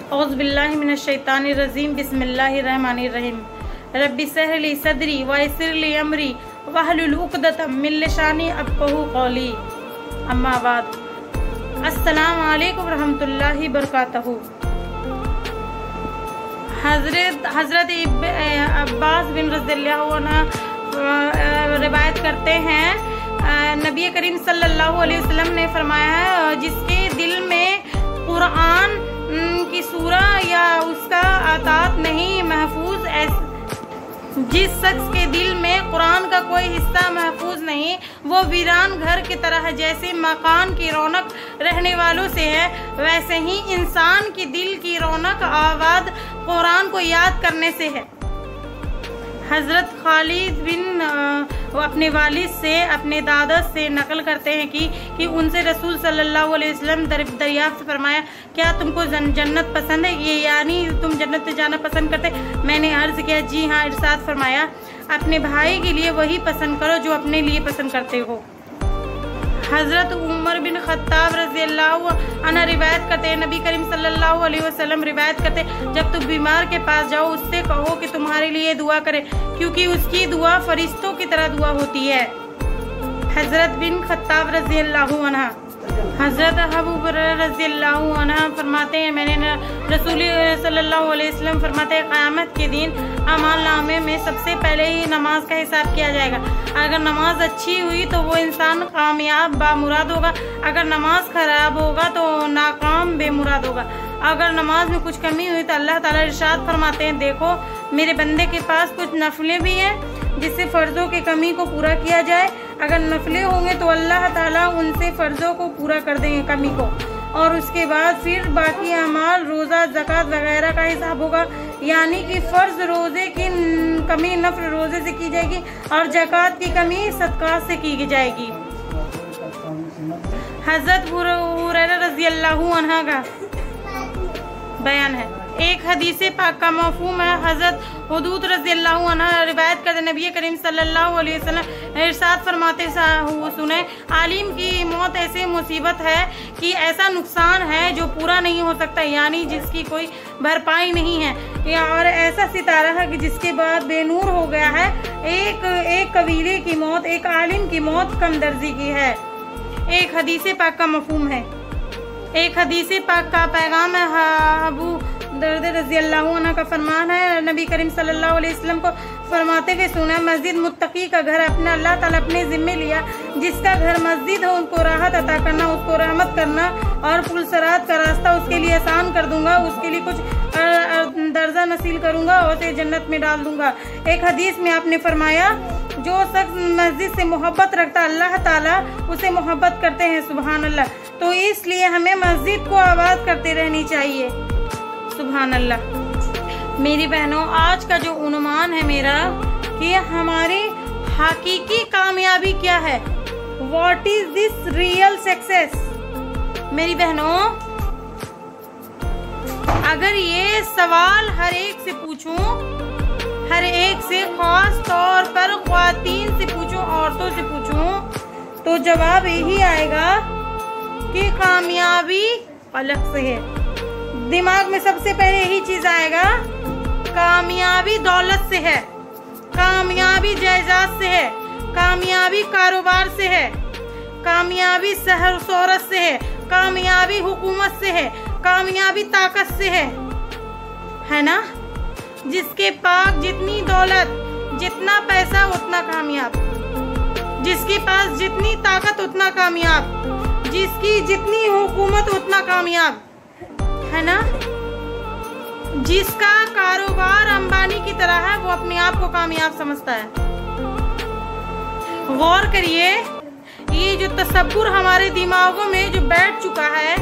औज़ु बिल्लाहि मिनश शैतानिर रजीम बिस्मिल्लाहिर रहमानिर रहीम रब्बि इश्रह ली सदरी व यस्सिर ली अमरी वहलुल उक़दतम मिन लिसानी यफ़क़हू क़ौली। अम्मा बाद। अस्सलामु अलैकुम रहमतुल्लाहि बरकातहू। हज़रत अब्बास बिन रज़ियल्लाहु अन्हु रिवायत करते हैं, नबी करीम सल्लल्लाहु अलैहि वसल्लम ने फरमाया है, जिसके दिल में कुरान की सूरा या उसका आतात नहीं महफूज, जिस शख्स के दिल में कुरान का कोई हिस्सा महफूज नहीं, वो वीरान घर की तरह जैसे मकान की रौनक रहने वालों से है, वैसे ही इंसान की दिल की रौनक आबाद कुरान को याद करने से है। हज़रत खालिद बिन अपने वालिद से, अपने दादा से नकल करते हैं कि उनसे रसूल सल्लल्लाहु अलैहि वसल्लम दरियाफ्त फरमाया, क्या तुमको जन्नत पसंद है, ये यानी तुम जन्नत में जाना पसंद करते? मैंने अर्ज़ किया जी हाँ। इरशाद फरमाया, अपने भाई के लिए वही पसंद करो जो अपने लिए पसंद करते हो। हज़रत उमर बिन खत्ताब रज़ियल्लाहु अन्हु रिवायत करते हैं, नबी करीम सल्लल्लाहु अलैहि वसल्लम रिवायत करते, जब तुम बीमार के पास जाओ उससे कहो कि तुम्हारे लिए दुआ करे, क्योंकि उसकी दुआ फरिश्तों की तरह दुआ होती है। हज़रत बिन खत्ताब रज़ियल्लाहु अन्हु। हज़रत अबू हुरैरा रज़ियल्लाहु अन्हु फरमाते हैं, मैंने रसूल सल्लल्लाहु अलैहि वसल्लम फरमाते हैं, क़यामत के दिन अमाल नामे में सबसे पहले ही नमाज का हिसाब किया जाएगा। अगर नमाज अच्छी हुई तो वो इंसान कामयाब बामुराद होगा, अगर नमाज खराब होगा तो नाकाम बेमुराद होगा। अगर नमाज में कुछ कमी हुई तो अल्लाह ताला इरशाद फरमाते हैं, देखो मेरे बंदे के पास कुछ नफलें भी हैं जिससे फ़र्ज़ों की कमी को पूरा किया जाए। अगर नफले होंगे तो अल्लाह ताला उनसे फ़र्ज़ों को पूरा कर देंगे, कमी को, और उसके बाद फिर बाकी अमाल रोज़ा ज़कात वगैरह का हिसाब होगा, यानी कि फ़र्ज़ रोज़े की कमी नफल रोज़े से की जाएगी और ज़कात की कमी सदक़ात से की जाएगी। हज़रत हुरैरा रज़ियल्लाहु अन्हु का बयान है। एक हदीस पाक का मफ़हूम है, हज़रत हुदूद रज़ियल्लाहु अन्हा रिवायत करते, नबी करीम सल्लल्लाहु अलैहि वसल्लम इरशाद फरमाते हुए सुने, आलिम की मौत ऐसी मुसीबत है कि ऐसा नुकसान है जो पूरा नहीं हो सकता, यानी जिसकी कोई भरपाई नहीं है, और ऐसा सितारा है कि जिसके बाद बेनूर हो गया है। एक कबीले की मौत, एक आलिम की मौत कम दर्जी की है। एक हदीस पाक का मफ़हूम है, एक हदीस पाक का पैगाम है। अबू दर्द रज़ियल्लाहु अन्हु का फरमान है, नबी करीम सल्लल्लाहु अलैहि वसल्लम को फरमाते हुए सुना, मस्जिद मुत्तकी का घर अपना अल्लाह ताला अपने ज़िम्मे लिया, जिसका घर मस्जिद हो उसको राहत अता करना, उसको रहमत करना और पुलसरात का रास्ता उसके लिए आसान कर दूंगा, उसके लिए कुछ दर्जा नसील करूंगा और उसे जन्नत में डाल दूंगा। एक हदीस में आपने फरमाया, जो शख्स मस्जिद से मोहब्बत रखता अल्लाह ताला उसे मोहब्बत करते हैं। सुभान अल्लाह। तो इसलिए हमें मस्जिद को आबाद करते रहनी चाहिए। सुभान अल्लाह। मेरी बहनों, आज का जो उन्वान है मेरा कि हमारी हकीकी कामयाबी क्या है, what is this real success. मेरी बहनों, अगर ये सवाल हर एक से पूछूं, हर एक से, खास तौर पर ख्वातीन से पूछूं, औरतों से पूछूं, तो जवाब यही आएगा कि कामयाबी अलग से है। दिमाग में सबसे पहले यही चीज आएगा, कामयाबी दौलत से है, कामयाबी जायदाद से है, कामयाबी कारोबार से है, कामयाबी शहर शोहरत से है, कामयाबी हुकूमत से है, कामयाबी ताकत से है ना। जिसके पास जितनी दौलत, जितना पैसा उतना कामयाब, जिसके पास जितनी ताकत उतना कामयाब, जिसकी जितनी हुकूमत उतना कामयाब, है ना। जिसका कारोबार अंबानी की तरह है वो अपने आप को कामयाब समझता है। गौर करिए, ये जो तसव्वुर हमारे दिमागों में जो बैठ चुका है,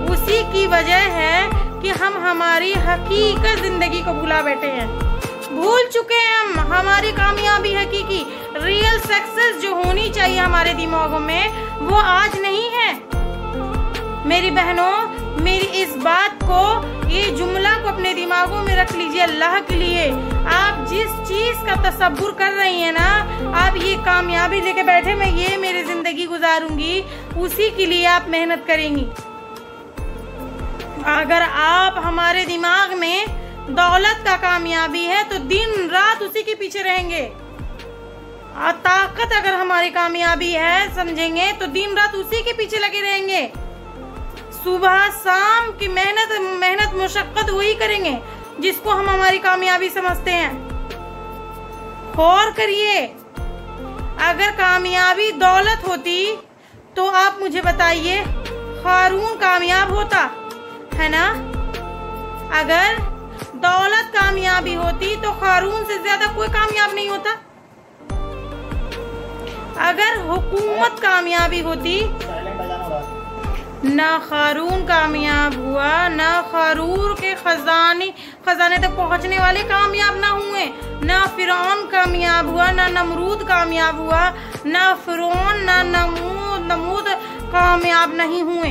उसी की वजह है कि हम हमारी हकीकत जिंदगी को भुला बैठे हैं, भूल चुके हैं हम हमारी कामयाबी हकीकी, रियल सक्सेस जो होनी चाहिए हमारे दिमागों में, वो आज नहीं है। मेरी बहनों, मेरी इस बात को, ये जुमला को अपने दिमागों में रख लीजिए। अल्लाह के लिए आप जिस चीज का तसव्वुर कर रही हैं ना, आप ये कामयाबी लेके बैठे, मैं ये मेरी जिंदगी गुजारूंगी, उसी के लिए आप मेहनत करेंगी। अगर आप हमारे दिमाग में दौलत का कामयाबी है तो दिन रात उसी के पीछे रहेंगे। और ताकत अगर हमारी कामयाबी है समझेंगे तो दिन रात उसी के पीछे लगे रहेंगे। सुबह शाम की मेहनत मुशक्कत वही करेंगे जिसको हम हमारी कामयाबी समझते हैं। गौर करिए, अगर कामयाबी दौलत होती तो आप मुझे बताइए क़ारून कामयाब होता है ना। अगर दौलत कामयाबी होती तो क़ारून से ज्यादा कोई कामयाब नहीं होता। अगर हुकूमत कामयाबी होती, ना क़ारून कामयाब हुआ, ना क़ारून के खजाने तक पहुंचने वाले कामयाब ना हुए, ना फिरौन कामयाब हुआ, ना नमरूद कामयाब हुआ, ना फिरौन ना नमूद कामयाब नहीं हुए।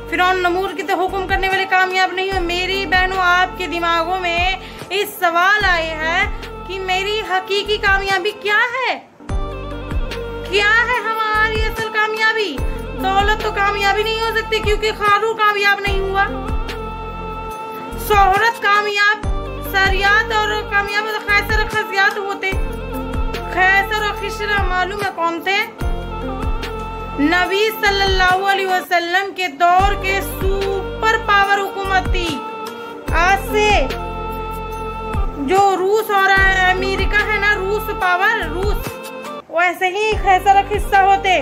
फिरौन नमूद के तो हुक्म करने वाले कामयाब नहीं हुए। मेरी बहनों, आपके दिमागों में इस सवाल आए हैं कि मेरी हकीकी कामयाबी क्या है, क्या है हमारी असल कामयाबी। दौलत तो कामयाबी नहीं हो सकती क्योंकि क़ारून कामयाब नहीं हुआ। शोहरत कामयाब, सरियात और कामयाब खैसर और खसियात होते। खैसर और खिशरा मालूम है कौन थे? नबी सल्लल्लाहु अलैहि वसल्लम के दौर के सुपर पावर हुकूमत थी। आज से जो रूस और अमेरिका है ना, रूस पावर, रूस, वैसे ही खैसर और खिस्सा होते।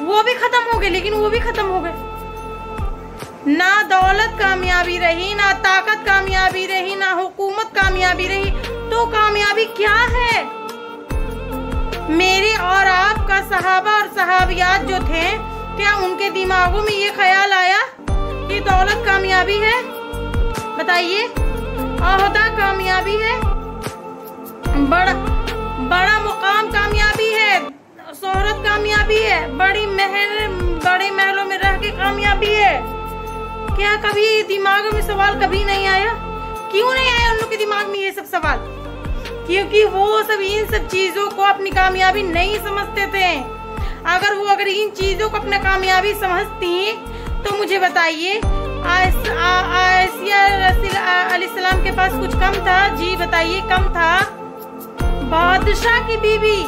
वो भी खत्म हो गए, लेकिन वो भी खत्म हो गए। ना दौलत कामयाबी रही, ना ताकत कामयाबी रही, ना हुकूमत कामयाबी रही, तो कामयाबी क्या है? मेरे और आपका सहाबा और सहाबियात जो थे, क्या उनके दिमागों में ये ख्याल आया कि दौलत कामयाबी है? बताइए, ओहदा कामयाबी है, बड़ा मुकाम कामयाबी है, शोहरत कामयाबी है, बड़े महलों में रह के कामयाबी है। क्या कभी दिमाग में सवाल कभी नहीं आया? क्यों नहीं आया उन लोग के दिमाग में ये सब सवाल? क्योंकि वो सब इन सब चीजों को अपनी कामयाबी नहीं समझते थे। अगर इन चीजों को अपना कामयाबी समझती तो मुझे बताइए, आसिया अलैहिस्सलाम के पास कुछ कम था? जी बताइए, कम था। बादशाह की बीवी,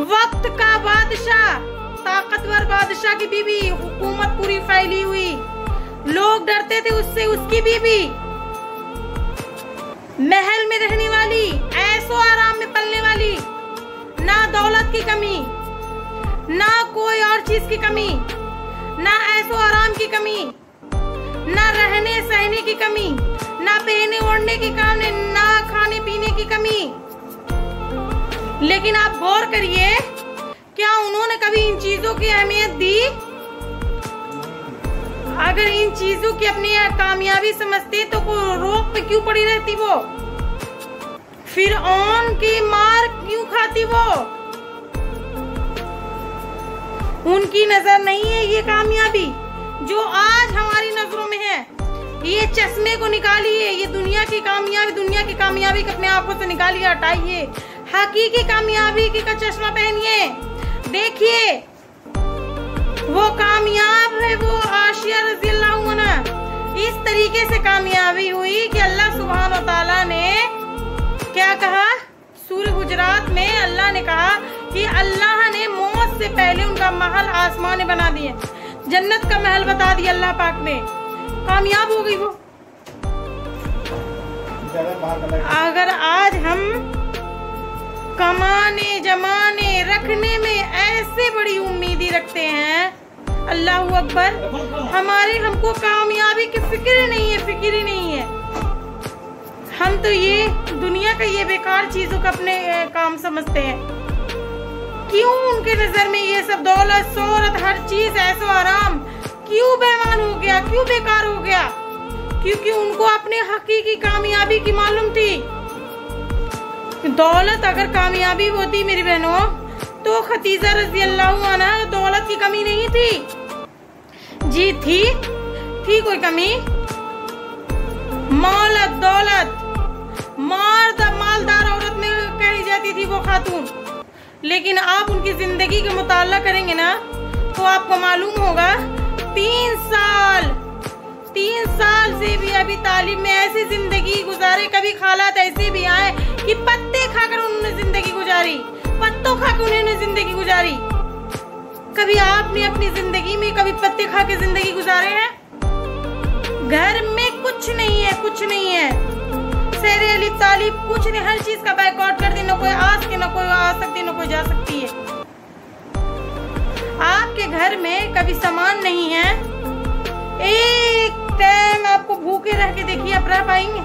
वक्त का बादशाह, ताकतवर बादशाह की बीवी, हुकूमत पूरी फैली हुई, लोग डरते थे उससे, उसकी बीवी, महल में रहने वाली, ऐशो आराम में पलने वाली, ना दौलत की कमी, ना कोई और चीज की कमी, ना ऐशो आराम की कमी, ना रहने सहने की कमी, ना पहने ओढ़ने की कमी, ना खाने पीने की कमी। लेकिन आप गौर करिए, क्या उन्होंने कभी इन चीजों की अहमियत दी? अगर इन चीजों की अपनी कामयाबी समझते तो रोक पे क्यों पड़ी रहती वो? फिरऔन की मार क्यों खाती वो? उनकी नजर नहीं है ये कामयाबी जो आज हमारी नजरों में है। ये चश्मे को निकालिए, ये दुनिया की कामयाबी को अपने आंखों से निकालिए, हटाइए, हकीकी कामयाबी का चश्मा पहनिए। देखिए वो कामयाब है, वो आसिया रज़ियल्लाहु अन्हा इस तरीके से कामयाबी हुई कि अल्लाह सुब्हान व तआला ने क्या कहा? सूरह हुजरात में अल्लाह ने कहा कि अल्लाह ने मौत से पहले उनका महल आसमान में बना दिए, जन्नत का महल बता दिया अल्लाह पाक ने। कामयाब हो गई वो। अगर आज हम कमाने जमाने रखने में ऐसे बड़ी उम्मीदी रखते हैं, अल्लाहू अकबर, हमको कामयाबी की फिक्र ही नहीं है। हम तो ये दुनिया का ये बेकार चीजों का अपने काम समझते हैं। क्यों उनके नजर में ये सब दौलत शोहरत हर चीज ऐसो आराम क्यों बेईमान हो गया, क्यों बेकार हो गया? क्योंकि उनको अपने हकीकी कामयाबी की मालूम थी। दौलत अगर कामयाबी होती मेरी बहनों तो खदीजा रज़ियल्लाहु अन्हा दौलत की कमी नहीं थी। जी थी कोई कमी? दौलत मालदार औरत में कही जाती थी वो खातून। लेकिन आप उनकी जिंदगी का मुताला करेंगे ना तो आपको मालूम होगा 3 साल से भी अभी तालीम में ऐसी जिंदगी गुजारे, कभी हालात ऐसे भी आए कि पत्ते खाकर उन्होंने जिंदगी गुजारी, पत्तों खाकर उन्होंने जिंदगी गुजारी। कभी आपने अपनी जिंदगी में कभी पत्ते खा के जिंदगी गुजारे हैं? घर में कुछ नहीं है, कुछ नहीं है, शेर अली तालिब कुछ नहीं, हर चीज का बाइकआउट कर दी, न कोई आ सके, न कोई आ सकती, न कोई जा सकती है। आपके घर में कभी सामान नहीं है, एक टाइम आपको भूखे रह के देखिए, आप रह पाएंगे?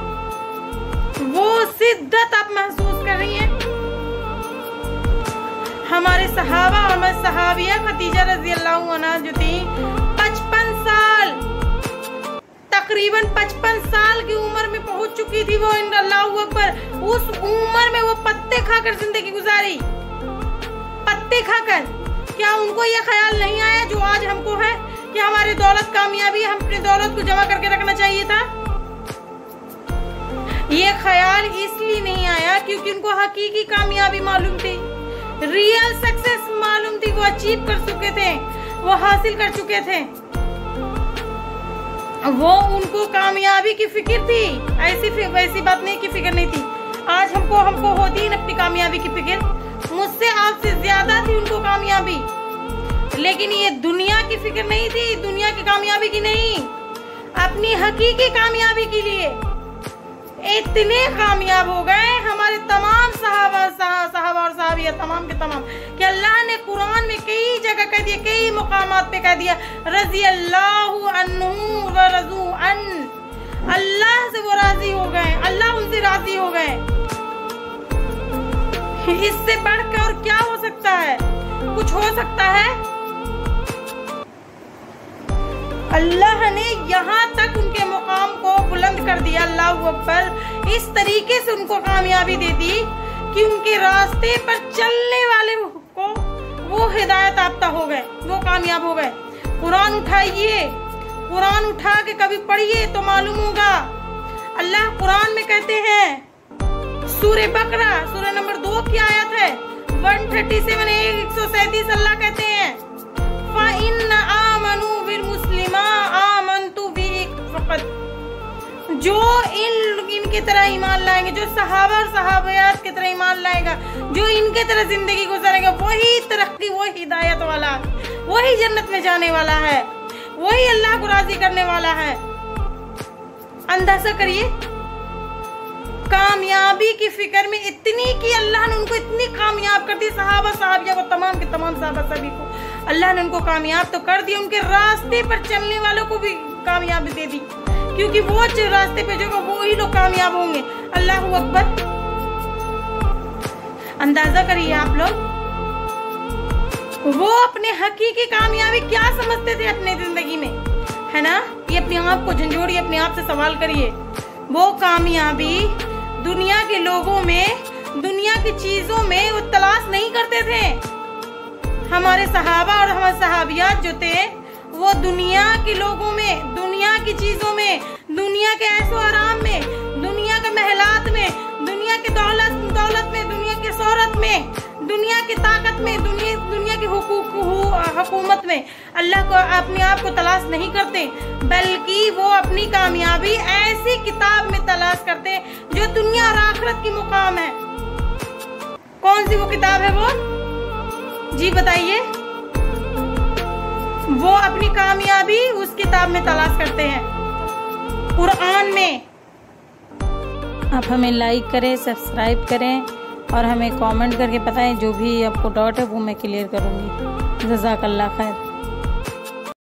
वो शिद्दत आप महसूस कर रही हैं। हमारे सहाबा और हमारे सहाबिया खदीजा रजी अल्लाह अन्हा जो थी 55 साल, तकरीबन 55 साल की उम्र में पहुंच चुकी थी वो, अल्लाहू अकबर। उस उम्र में वो पत्ते खाकर जिंदगी गुजारी, पत्ते खाकर। क्या उनको ये ख्याल नहीं आया जो आज हमको है कि हमारी दौलत कामयाबी, हम अपनी दौलत को जमा करके रखना चाहिए था? ये ख्याल इसलिए नहीं आया क्योंकि उनको हकीकी कामयाबी मालूम थी, रियल सक्सेस मालूम थी, वो अचीव कर चुके थे, वो हासिल कर चुके थे, वो उनको कामयाबी की फिक्र थी। वैसी बात नहीं कि फिक्र नहीं थी। आज हमको होती है अपनी कामयाबी की फिक्र, मुझसे आपसे ज्यादा थी उनको कामयाबी, लेकिन ये दुनिया की फिक्र नहीं थी, दुनिया की कामयाबी की नहीं, अपनी हकीकी कामयाबी के लिए इतने कामयाब हो गए हमारे तमाम सहाबा और सहाबिया, तमाम के तमाम, कि अल्लाह ने कुरान में कई जगह कह दिया, कई मुकामात पे कह दिया, रज़ी अल्लाहु अन्हु व रज़ू अन, अल्लाह से वो राजी हो गए, अल्लाह उनसे राजी हो गए। इससे बढ़कर और क्या हो सकता है? कुछ हो सकता है? अल्लाह ने यहाँ तक उनके मुकाम को बुलंद कर दिया, अल्लाहू अकबर, इस तरीके से उनको कामयाबी दे दी कि उनके रास्ते पर चलने वाले को वो हिदायत याफ्ता हो गए, वो कामयाब हो गए। कुरान उठाइए, कुरान उठा के कभी पढ़िए तो मालूम होगा। अल्लाह कुरान में कहते हैं, सूरह बकरा सूरह नंबर 2 की आयत है 137 137, अल्लाह कहते हैं, फ़इन आमनू बिल मुस्लिमा आमनतु बिही फ़क़त, जो इनकी तरह ईमान लाएंगे, जो सहाबा और सहाबियात की तरह ईमान लाएगा, जो इनके तरह जिंदगी गुजारेगा, वही तरक्की, वही हिदायत वाला, वही जन्नत में जाने वाला है, वही अल्लाह को राजी करने वाला है। अंदाजा करिए, कामयाबी की फिक्र में इतनी कि अल्लाह ने उनको इतनी कामयाब कर दी, सहाबा सहाबिया को, तमाम के तमाम सहाबा सभी को अल्लाह ने उनको कामयाब तो कर दिया, उनके रास्ते पर चलने वालों को भी कामयाबी दे दी, क्योंकि वो रास्ते पे जो वो ही लोग कामयाब होंगे। अल्लाहू अकबर। अंदाजा करिए आप लोग, वो अपने हकीकी कामयाबी क्या समझते थे अपने जिंदगी में, है ना? ये अपने आप को झंझोड़िए, अपने आप से सवाल करिए। वो कामयाबी दुनिया के लोगों में, दुनिया की चीजों में वो तलाश नहीं करते थे। हमारे सहाबा और हमारे सहाबियात जो थे वो दुनिया के लोगों में, दुनिया की चीजों में, दुनिया के ऐशो आराम में, दुनिया के महलात में, दुनिया के दौलत में, दुनिया की शोहरत में, दुनिया की ताकत में, दुनिया की हुकूमत में अल्लाह को, अपने आप को तलाश नहीं करते, बल्कि वो अपनी कामयाबी ऐसी किताब में तलाश करते जो दुनिया और आखिरत की मुकाम है। कौन सी वो किताब है? वो जी बताइए। वो अपनी कामयाबी उस किताब में तलाश करते हैं, कुरान में। आप हमें लाइक करें, सब्सक्राइब करें और हमें कमेंट करके बताएं, जो भी आपको डाउट है वो मैं क्लियर करूंगी। जज़ाकल्लाह खैर।